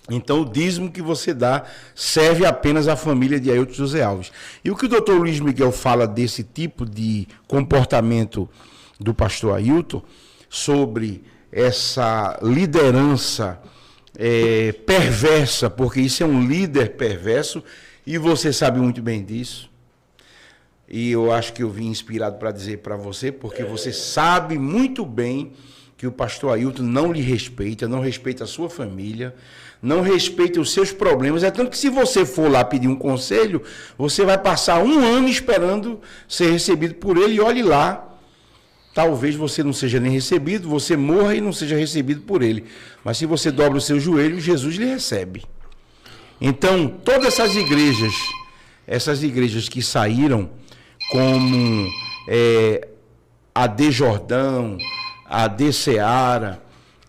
Então, o dízimo que você dá serve apenas à família de Ailton José Alves. E o que o doutor Luiz Miguel fala desse tipo de comportamento do pastor Ailton, sobre essa liderança perversa, porque isso é um líder perverso, e você sabe muito bem disso. E eu acho que eu vim inspirado para dizer para você, porque você sabe muito bem que o pastor Ailton não lhe respeita, não respeita a sua família, não respeita os seus problemas. É tanto que se você for lá pedir um conselho, você vai passar 1 ano esperando ser recebido por ele, e olhe lá, talvez você não seja nem recebido, você morra e não seja recebido por ele. Mas se você dobra o seu joelho, Jesus lhe recebe. Então, todas essas igrejas que saíram, como a de Jordão, a de Seara,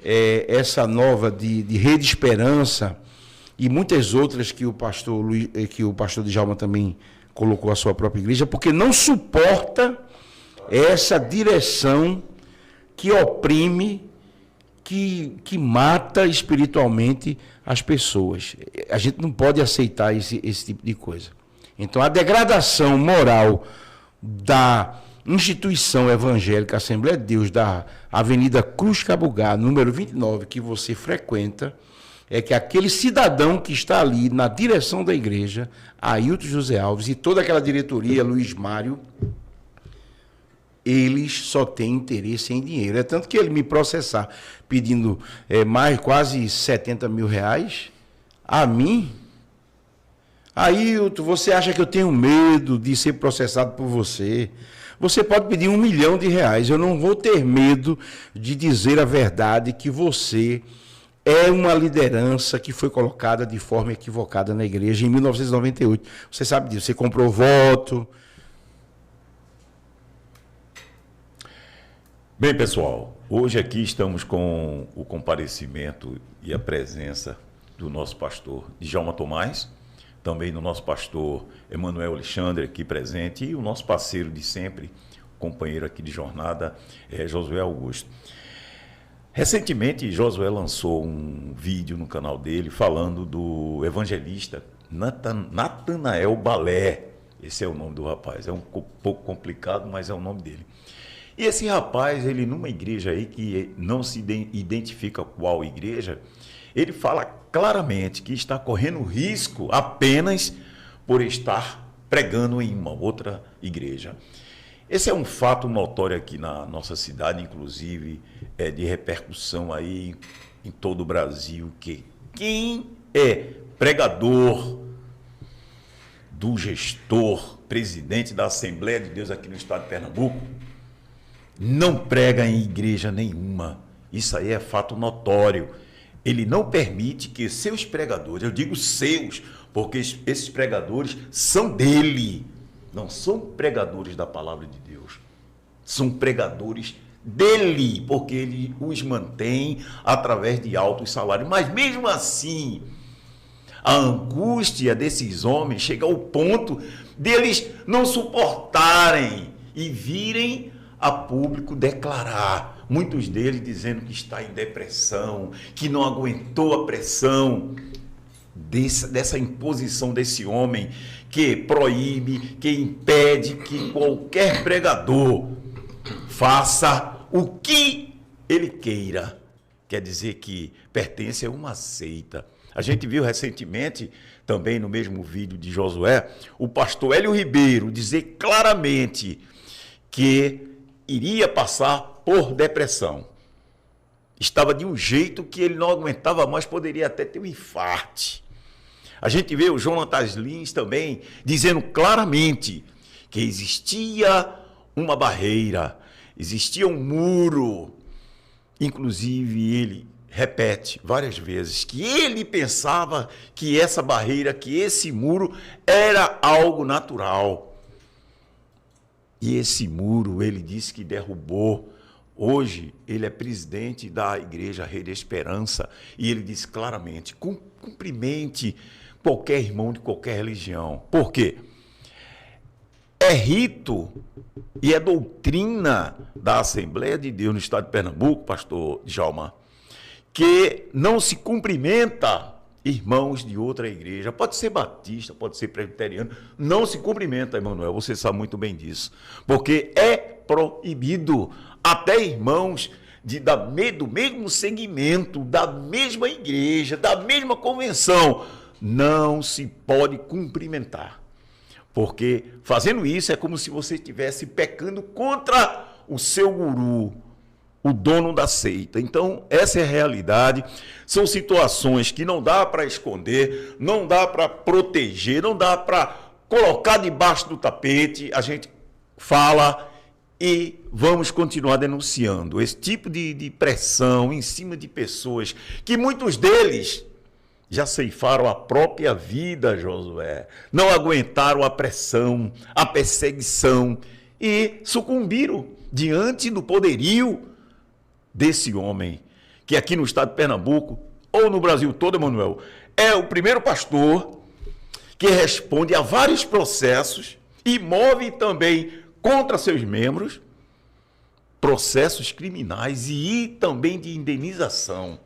essa nova de Rede Esperança, e muitas outras que o pastor Djalma também colocou a sua própria igreja, porque não suporta essa direção que oprime, que mata espiritualmente as pessoas. A gente não pode aceitar esse tipo de coisa. Então, a degradação moral da instituição evangélica Assembleia de Deus, da Avenida Cruz Cabugá, número 29, que você frequenta, é que aquele cidadão que está ali na direção da igreja, Ailton José Alves, e toda aquela diretoria, Luiz Mário, eles só têm interesse em dinheiro. É tanto que ele me processar pedindo quase 70 mil reais a mim. Ailton, você acha que eu tenho medo de ser processado por você? Você pode pedir R$1 milhão. Eu não vou ter medo de dizer a verdade, que você é uma liderança que foi colocada de forma equivocada na igreja em 1998. Você sabe disso, você comprou voto. Bem, pessoal, hoje aqui estamos com o comparecimento e a presença do nosso pastor Djalma Tomás, também do nosso pastor Emanuel Alexandre aqui presente, e o nosso parceiro de sempre, companheiro aqui de jornada, Josué Augusto. Recentemente, Josué lançou um vídeo no canal dele falando do evangelista Natanael Balé. Esse é o nome do rapaz, é um pouco complicado, mas é o nome dele. E esse rapaz, ele numa igreja aí que não se identifica qual igreja, ele fala claramente que está correndo risco apenas por estar pregando em uma outra igreja. Esse é um fato notório aqui na nossa cidade, inclusive de repercussão aí em todo o Brasil, que quem é pregador do gestor, presidente da Assembleia de Deus aqui no estado de Pernambuco, não prega em igreja nenhuma. Isso aí é fato notório. Ele não permite que seus pregadores, eu digo seus, porque esses pregadores são dele, não são pregadores da palavra de Deus, são pregadores dele, porque ele os mantém através de altos salários. Mas mesmo assim, a angústia desses homens chega ao ponto deles não suportarem e virem a público declarar, muitos deles dizendo que está em depressão, que não aguentou a pressão dessa imposição desse homem que proíbe, que impede que qualquer pregador faça o que ele queira. Quer dizer que pertence a uma seita. A gente viu recentemente, também no mesmo vídeo de Josué, o pastor Hélio Ribeiro dizer claramente que iria passar por depressão. Estava de um jeito que ele não aguentava mais, poderia até ter um infarto. A gente vê o Jonatas Lins também dizendo claramente que existia uma barreira, existia um muro. Inclusive, ele repete várias vezes que ele pensava que essa barreira, que esse muro era algo natural. E esse muro, ele disse que derrubou. Hoje, ele é presidente da Igreja Rede Esperança, e ele diz claramente, cumprimente qualquer irmão de qualquer religião. Por quê? É rito e é doutrina da Assembleia de Deus no estado de Pernambuco, pastor Djalma, que não se cumprimenta irmãos de outra igreja, pode ser batista, pode ser presbiteriano, não se cumprimenta, Emanuel, você sabe muito bem disso, porque é proibido, até irmãos do mesmo segmento, da mesma igreja, da mesma convenção, não se pode cumprimentar, porque fazendo isso é como se você estivesse pecando contra o seu guru, o dono da seita. Então, essa é a realidade. São situações que não dá para esconder, não dá para proteger, não dá para colocar debaixo do tapete. A gente fala e vamos continuar denunciando esse tipo de pressão em cima de pessoas que muitos deles já ceifaram a própria vida, Josué. Não aguentaram a pressão, a perseguição e sucumbiram diante do poderio desse homem, que aqui no estado de Pernambuco, ou no Brasil todo, Emanuel, é o primeiro pastor que responde a vários processos e move também contra seus membros processos criminais e também de indenização.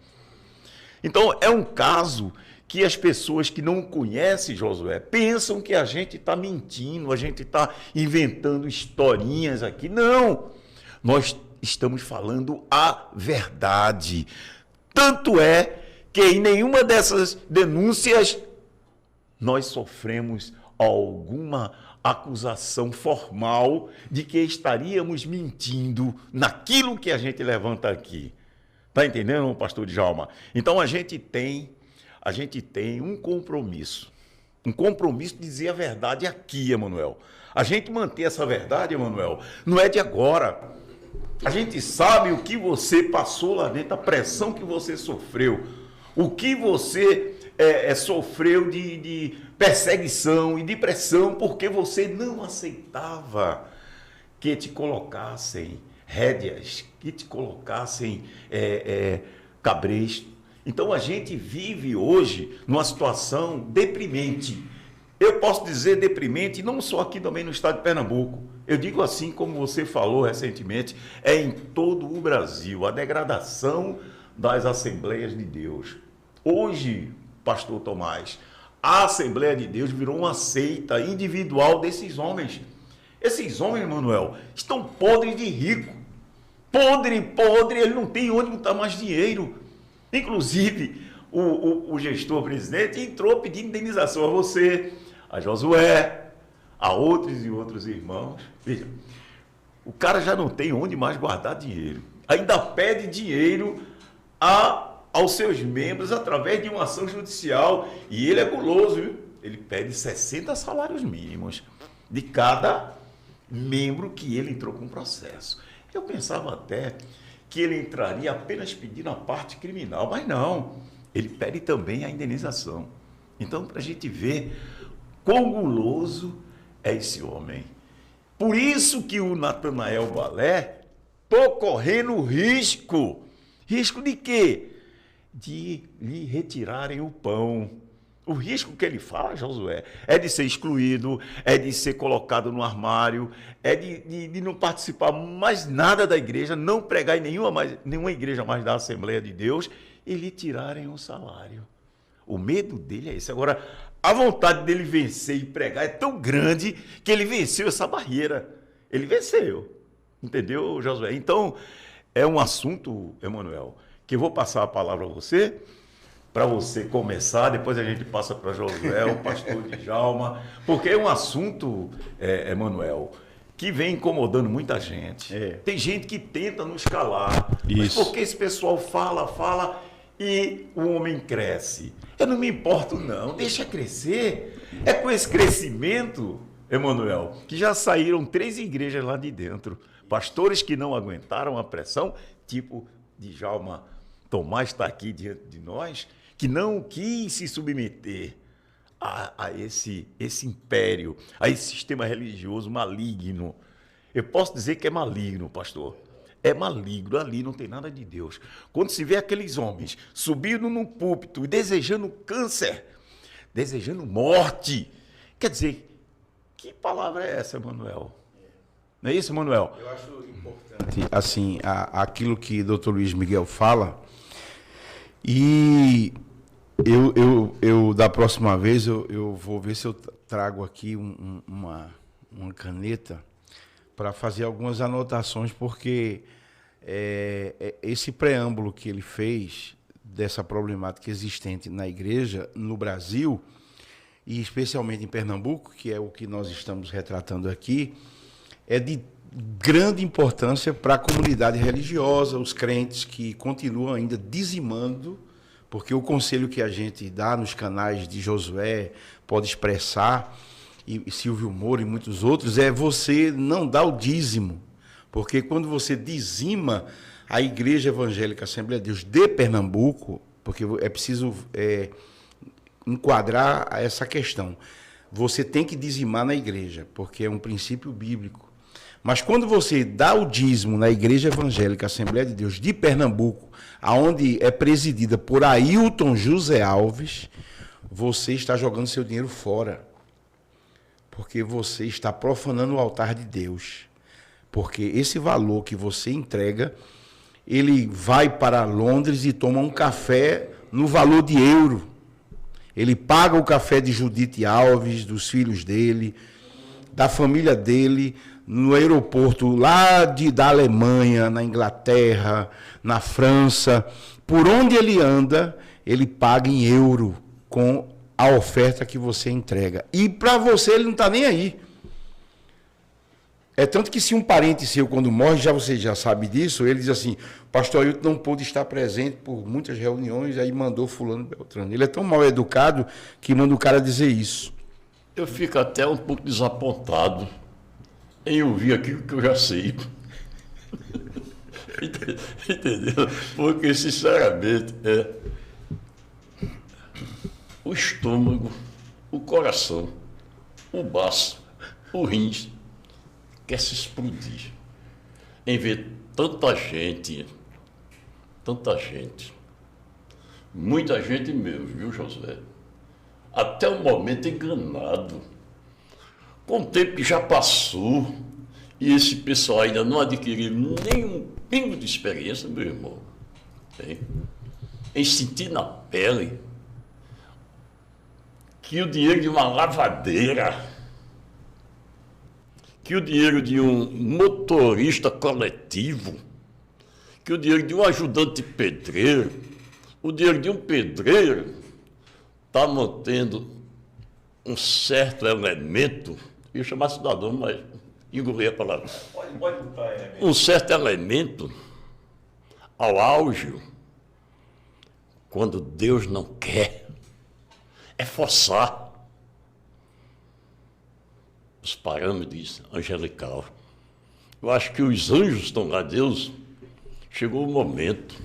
Então, é um caso que as pessoas que não conhecem Josué pensam que a gente está mentindo, a gente está inventando historinhas aqui. Não! Nós estamos falando a verdade. Tanto é que em nenhuma dessas denúncias nós sofremos alguma acusação formal de que estaríamos mentindo naquilo que a gente levanta aqui. Está entendendo, pastor Djalma? Então a gente tem um compromisso de dizer a verdade aqui, Emanuel. A gente manter essa verdade, Emanuel, não é de agora. A gente sabe o que você passou lá dentro, a pressão que você sofreu, o que você sofreu de perseguição e de pressão, porque você não aceitava que te colocassem rédeas, que te colocassem cabresto. Então a gente vive hoje numa situação deprimente. Eu posso dizer deprimente, não só aqui também no estado de Pernambuco. Eu digo assim, como você falou recentemente, é em todo o Brasil, a degradação das Assembleias de Deus. Hoje, pastor Tomás, a Assembleia de Deus virou uma seita individual desses homens. Esses homens, Emanuel, estão podres de rico. Podre, ele não tem onde botar mais dinheiro. Inclusive, o gestor presidente entrou pedindo indenização a você, a Josué, a outros e outros irmãos. Veja, o cara já não tem onde mais guardar dinheiro. Ainda pede dinheiro aos seus membros através de uma ação judicial. E ele é guloso, viu? Ele pede 60 salários mínimos de cada membro que ele entrou com o processo. Eu pensava até que ele entraria apenas pedindo a parte criminal, mas não. Ele pede também a indenização. Então, para a gente ver quão guloso é esse homem. Por isso que o Natanael Balé está correndo risco. Risco de quê? De lhe retirarem o pão. O risco que ele fala, Josué, é de ser excluído, é de ser colocado no armário, é de não participar mais nada da igreja, não pregar em nenhuma igreja mais da Assembleia de Deus e lhe tirarem o salário. O medo dele é esse. Agora, a vontade dele vencer e pregar é tão grande que ele venceu essa barreira. Ele venceu. Entendeu, Josué? Então, é um assunto, Emanuel, que eu vou passar a palavra a você, para você começar, depois a gente passa para Josué, o pastor Djalma, porque é um assunto, Emanuel, que vem incomodando muita gente. Tem gente que tenta nos calar, mas porque esse pessoal fala e o homem cresce. Eu não me importo não, deixa crescer. É com esse crescimento, Emanuel, que já saíram 3 igrejas lá de dentro, pastores que não aguentaram a pressão, tipo Djalma Tomás está aqui diante de nós, que não quis se submeter a esse império, a esse sistema religioso maligno. Eu posso dizer que é maligno, pastor. É maligno, ali não tem nada de Deus. Quando se vê aqueles homens subindo num púlpito e desejando câncer, desejando morte, quer dizer, que palavra é essa, Emanuel? Não é isso, Emanuel? Eu acho importante, assim, aquilo que o Dr. Luiz Miguel fala, e eu da próxima vez, eu vou ver se eu trago aqui uma caneta para fazer algumas anotações, porque esse preâmbulo que ele fez dessa problemática existente na igreja no Brasil, e especialmente em Pernambuco, que é o que nós estamos retratando aqui, é de grande importância para a comunidade religiosa, os crentes que continuam ainda dizimando, porque o conselho que a gente dá nos canais de Josué, Pode Expressar, e Silvio Moro e muitos outros, é você não dar o dízimo, porque quando você dizima a Igreja Evangélica Assembleia de Deus de Pernambuco, porque é preciso enquadrar essa questão, você tem que dizimar na igreja, porque é um princípio bíblico. Mas quando você dá o dízimo na Igreja Evangélica Assembleia de Deus de Pernambuco, aonde é presidida por Ailton José Alves, você está jogando seu dinheiro fora. Porque você está profanando o altar de Deus. Porque esse valor que você entrega, ele vai para Londres e toma um café no valor de euro. Ele paga o café de Judite Alves, dos filhos dele, da família dele, no aeroporto lá da Alemanha, na Inglaterra, na França. Por onde ele anda, ele paga em euro com a oferta que você entrega. E para você ele não está nem aí. É tanto que se um parente seu, quando morre, você já sabe disso, ele diz assim, pastor Ailton não pôde estar presente por muitas reuniões, aí mandou fulano Beltrano. Ele é tão mal educado que manda o cara dizer isso. Eu fico até um pouco desapontado em ouvir aquilo que eu já sei. Entendeu? Porque, sinceramente, o estômago, o coração, o baço, o rins, quer se explodir em ver tanta gente, muita gente mesmo, viu, Josué? Até o momento enganado. Com o tempo que já passou e esse pessoal ainda não adquiriu nenhum pingo de experiência, meu irmão, em sentir na pele que o dinheiro de uma lavadeira, que o dinheiro de um motorista coletivo, que o dinheiro de um ajudante pedreiro, o dinheiro de um pedreiro está mantendo um certo elemento, eu ia chamar cidadão, mas engoli a palavra. Pode botar elemento. Um certo elemento ao auge, quando Deus não quer, é forçar os parâmetros angelical. Eu acho que os anjos estão lá, Deus, chegou o momento.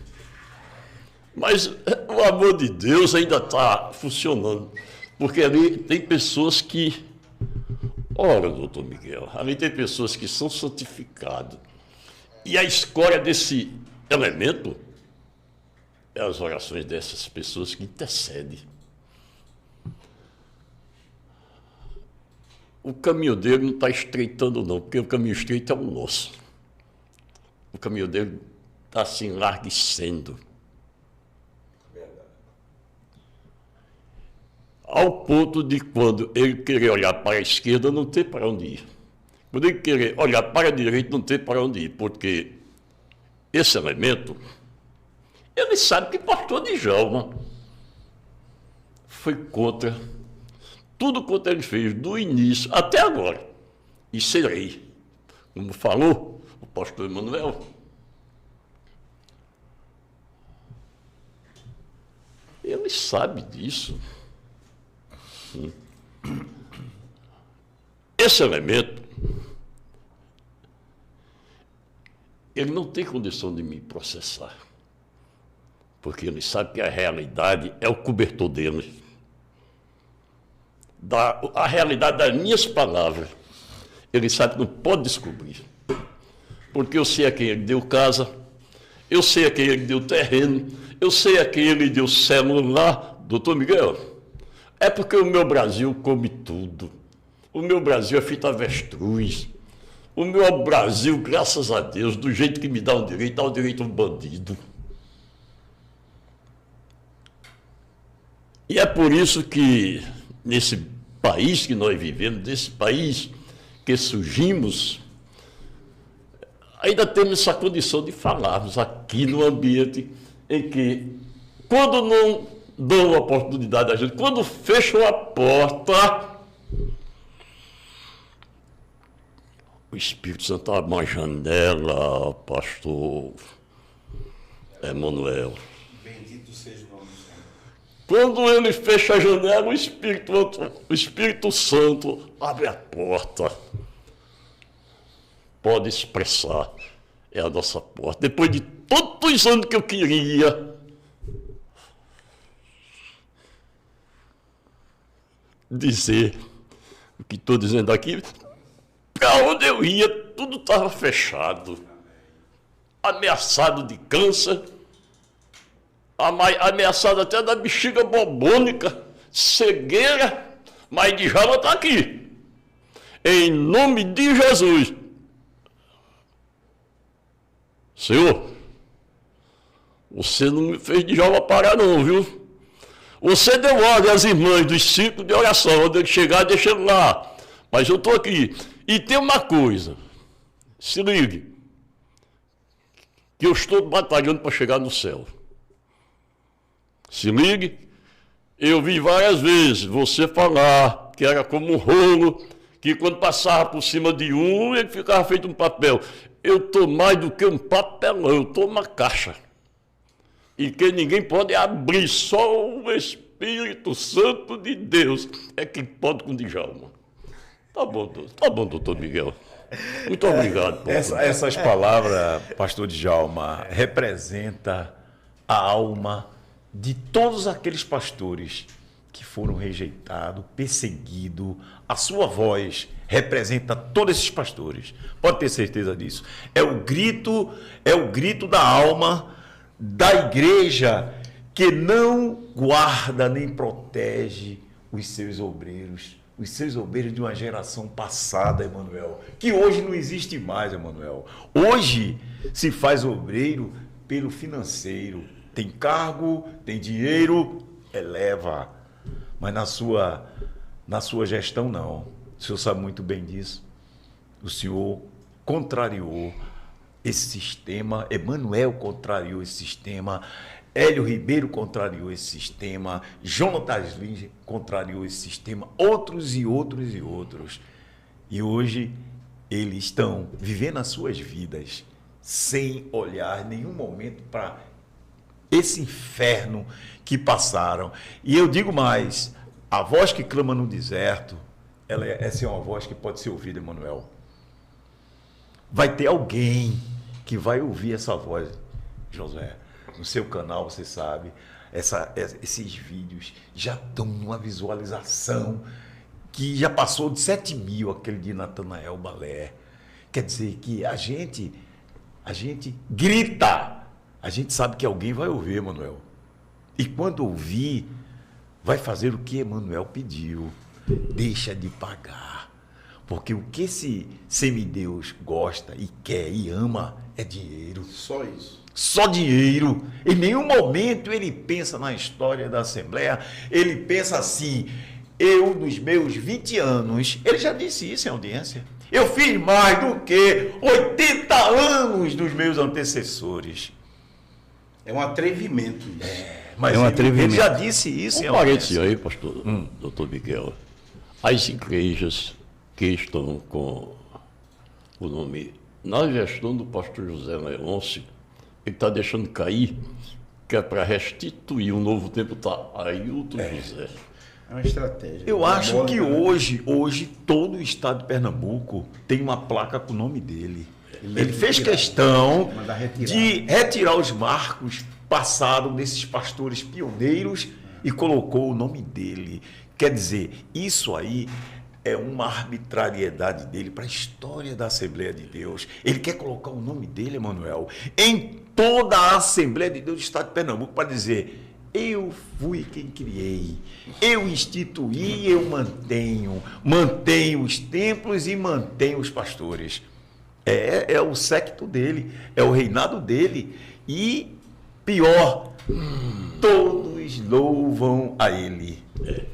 Mas o amor de Deus ainda está funcionando, porque ali tem pessoas que, ora, doutor Miguel, ali tem pessoas que são santificadas, e a escória desse elemento é as orações dessas pessoas que intercedem. O caminho dele não está estreitando não, porque o caminho estreito é o nosso. O caminho dele está assim, larguecendo. Ao ponto de quando ele querer olhar para a esquerda, não ter para onde ir. Quando ele querer olhar para a direita, não ter para onde ir, porque esse elemento, ele sabe que pastor Djalma foi contra tudo quanto ele fez, do início até agora. E serei, como falou o pastor Emanuel. Ele sabe disso. Esse elemento, ele não tem condição de me processar, porque ele sabe que a realidade é o cobertor dele. A realidade das minhas palavras, ele sabe que não pode descobrir, porque eu sei a quem ele deu casa, eu sei a quem ele deu terreno, eu sei a quem ele deu celular, doutor Miguel. É porque o meu Brasil come tudo. O meu Brasil é fita avestruz. O meu Brasil, graças a Deus, do jeito que me dá o direito, dá o direito a um bandido. E é por isso que, nesse país que nós vivemos, nesse país que surgimos, ainda temos essa condição de falarmos aqui no ambiente em que, quando não dão a oportunidade a gente, quando fecham a porta, o Espírito Santo abre uma janela, pastor Emanuel. Bendito seja o nome do Senhor. Quando ele fecha a janela, o Espírito Santo abre a porta. Pode expressar, é a nossa porta. Depois de todos os anos que eu queria dizer o que estou dizendo aqui, para onde eu ia, tudo estava fechado. Ameaçado de câncer, ameaçado até da bexiga bobônica, cegueira, mas Djalma está aqui. Em nome de Jesus. Senhor, você não me fez Djalma parar não, viu? Você deu ordem às irmãs dos ciclos de oração, onde ele chegar, deixa ele lá. Mas eu estou aqui. E tem uma coisa, se ligue, que eu estou batalhando para chegar no céu. Se ligue, eu vi várias vezes você falar que era como um rolo, que quando passava por cima de um, ele ficava feito um papel. Eu estou mais do que um papelão, eu estou uma caixa. E que ninguém pode abrir, só o Espírito Santo de Deus é que pode com Djalma. Tá bom, doutor Miguel. Muito obrigado. Essas palavras, pastor Djalma, representa a alma de todos aqueles pastores que foram rejeitados, perseguidos. A sua voz representa todos esses pastores. Pode ter certeza disso. É o grito da alma da igreja que não guarda nem protege os seus obreiros de uma geração passada, Emanuel, que hoje não existe mais, Emanuel. Hoje se faz obreiro pelo financeiro. Tem cargo, tem dinheiro, eleva. Mas na sua gestão, não. O senhor sabe muito bem disso. O senhor contrariou esse sistema, Emanuel contrariou esse sistema, Hélio Ribeiro contrariou esse sistema, Jonatas Lins contrariou esse sistema, outros e outros e outros. E hoje eles estão vivendo as suas vidas sem olhar em nenhum momento para esse inferno que passaram. E eu digo mais, a voz que clama no deserto, essa é uma voz que pode ser ouvida, Emanuel. Vai ter alguém que vai ouvir essa voz, Josué. No seu canal, você sabe, esses vídeos já estão numa visualização que já passou de 7 mil, aquele de Natanael Balé. Quer dizer que a gente grita, a gente sabe que alguém vai ouvir, Emanuel. E quando ouvir, vai fazer o que Emanuel pediu. Deixa de pagar. Porque o que esse semideus gosta e quer e ama é dinheiro. Só isso. Só dinheiro. Em nenhum momento ele pensa na história da Assembleia. Ele pensa assim, eu nos meus 20 anos, ele já disse isso em audiência, eu fiz mais do que 80 anos dos meus antecessores. É um atrevimento isso. Mas é um atrevimento. Ele já disse isso em parênteses audiência. aí, pastor, doutor Miguel. As igrejas que estão com o nome na gestão do pastor José Leôncio, ele está deixando cair, que é para restituir um novo tempo, está Ailton José. É uma estratégia. Eu acho que hoje todo o estado de Pernambuco tem uma placa com o nome dele. Ele fez questão de retirar os marcos passados desses pastores pioneiros e colocou o nome dele. Quer dizer, isso aí é uma arbitrariedade dele para a história da Assembleia de Deus. Ele quer colocar o nome dele, Emanuel, em toda a Assembleia de Deus do Estado de Pernambuco para dizer, eu fui quem criei, eu instituí, eu mantenho os templos e mantenho os pastores. É o séquito dele, é o reinado dele. E pior, todos todos louvam a Ele.